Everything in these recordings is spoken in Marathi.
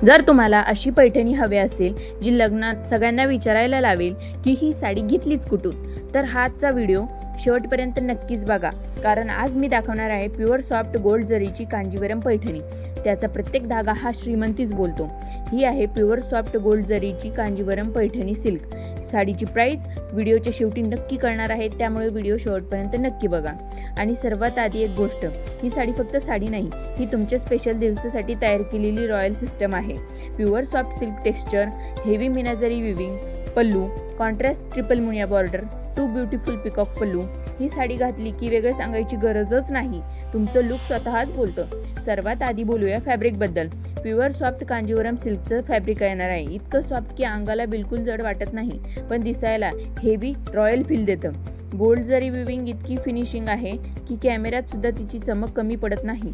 जर तुम्हाला अशी पैठणी हवी असेल जी लग्नात सगळ्यांना विचारायला लावेल की ही साडी घेतलीच कुठून, तर हाचा व्हिडिओ शेवटपर्यंत नक्कीच बघा, कारण आज मी दाखवणार आहे प्युअर सॉफ्ट गोल्ड जरीची कांजीवरम पैठणी। त्याचा प्रत्येक धागा हा श्रीमंतीच बोलतो। ही आहे प्युअर सॉफ्ट गोल्ड जरीची कांजीवरम पैठणी सिल्क। साडीची प्राइस व्हिडिओच्या शेवटी नक्की कळणार आहे, त्यामुळे व्हिडिओ शेवटपर्यंत नक्की बघा। आणि सर्वात आधी एक गोष्ट, ही साडी फक्त साडी नाही, ही तुमच्या स्पेशल दिवसासाठी तयार केलेली रॉयल सिस्टम आहे। Pure soft silk texture, heavy meenajari weaving, pallu, contrast triple muniya border, two beautiful peacock pallu. ही साडी घातली की वेगळं सांगायची गरजच नाही, तुमचं लुक स्वतःच बोलतं। सर्वात आधी बोलूया फॅब्रिकबद्दल। प्युअर सॉफ्ट कांजीवरम सिल्कचं फॅब्रिक येणार आहे। इतकं सॉफ्ट की अंगाला बिलकुल जड वाटत नाही, पण दिसायला हेवी रॉयल फील देतं। गोल्ड जरी विविंग इतकी फिनिशिंग आहे की कॅमेऱ्यात सुद्धा तिची चमक कमी पडत नाही।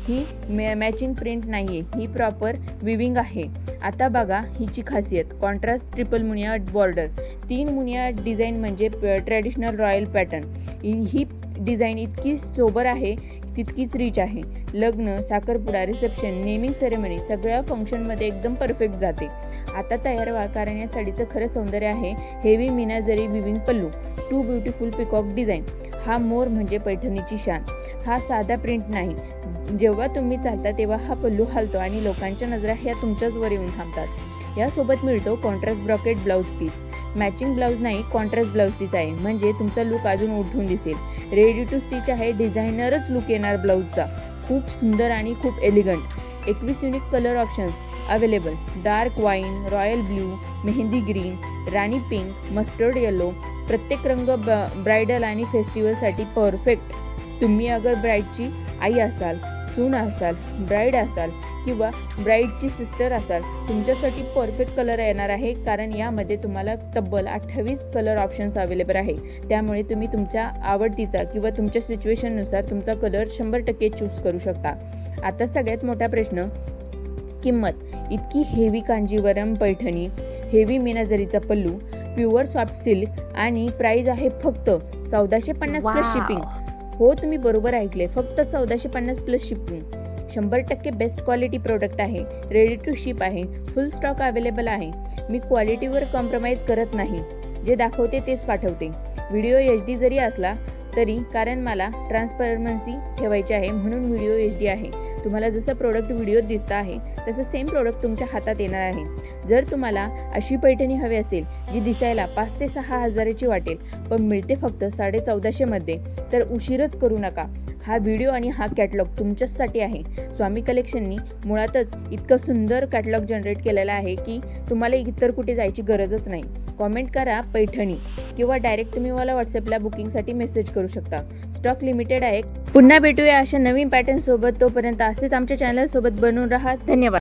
ही मॅचिंग प्रिंट नाहीये, ही प्रॉपर विविंग आहे। आता बघा हिची खासियत, contrast triple muniya border, 3 Muniya design म्हणजे ट्रॅडिशनल रॉयल पॅटर्न। ही डिझाईन इतकी सोबर आहे तितकीच रिच आहे। लग्न, साखरपुडा, रिसेप्शन, नेमिंग सेरेमनी सगळ्या फंक्शनमध्ये एकदम परफेक्ट जाते। आता तयार व्हा, कारण या साडीचं खरं सौंदर्य आहे heavy meena zari weaving pallu, two beautiful peacock design. हा मोर म्हणजे पैठणीची शान। हा साधा प्रिंट नाही, जेव्हा तुम्ही चालता तेव्हा हा पल्लू हलतो आणि लोकांच्या नजरा ह्या तुमच्याच वर येऊन थांबतात। यासोबत मिळतो contrast brocade blouse piece. Matching blouse नाही, कॉन्ट्रास्ट ब्लाउज पीस आहे, म्हणजे तुमचा लुक अजून उठून दिसेल। रेडी टू स्टिच आहे, डिझायनरच लुक येणार ब्लाउजचा। खूप सुंदर आणि खूप elegant. 21 unique colour options available, dark wine, royal blue, mehndi green, rani pink, mustard yellow. प्रत्येक रंग ब्रायडल आणि फेस्टिवलसाठी परफेक्ट। तुम्ही अगर ब्राईडची आई असाल, सून असाल, ब्राईड असाल किंवा ब्राईडची सिस्टर असाल, तुमच्यासाठी परफेक्ट कलर येणार आहे, कारण यामध्ये तुम्हाला तब्बल 28 कलर ऑप्शन्स अवेलेबल आहे। त्यामुळे तुम्ही तुमच्या आवडतीचा किंवा तुमच्या सिच्युएशननुसार तुमचा कलर 100% चूज करू शकता। आता सगळ्यात मोठा प्रश्न, किंमत। इतकी हेवी कांजीवरम पैठणी, हेवी मीनाजरीचा पल्लू, प्युअर सॉफ्ट सिल्क आणि प्राइस आहे फक्त 1450 प्लस शिपिंग। हो, तुम्ही बरोबर ऐकले, फक्त 1450 plus shipping. 100% best quality product आहे, रेडी टू शिप आहे, फुल स्टॉक अवेलेबल आहे। मी क्वालिटीवर कॉम्प्रोमाइज करत नाही, जे दाखवते तेच पाठवते। व्हिडिओ HD जरी असला तरी, कारण मला ट्रान्सपरन्सी ठेवायची आहे, म्हणून व्हिडिओ HD आहे। तुम्हाला जसं प्रोडक्ट व्हिडिओत दिसतं आहे तसं सेम प्रोडक्ट तुमच्या हातात येणार आहे। जर तुम्हाला अशी पैठणी हवी असेल जी दिसायला 5 ते 6 हजाराची वाटेल, पण मिळते फक्त 1450 मध्ये, तर उशीरच करू नका। हा व्हिडिओ आणि हा कॅटलॉग तुमच्यासाठी आहे। स्वामी कलेक्शननी मुळातच इतकं सुंदर कॅटलॉग जनरेट केलेला आहे की तुम्हाला इतर कुठे जायची गरजच नाही। कॉमेंट करा पैठणी, किंवा डायरेक्ट तुम्ही मला व्हॉट्सअपला बुकिंगसाठी मेसेज करू शकता। स्टॉक लिमिटेड आहे। पुन्हा भेटूया अशा नवीन पॅटर्न सोबत, तोपर्यंत असेच आमच्या चॅनल सोबत बनून राहा। धन्यवाद।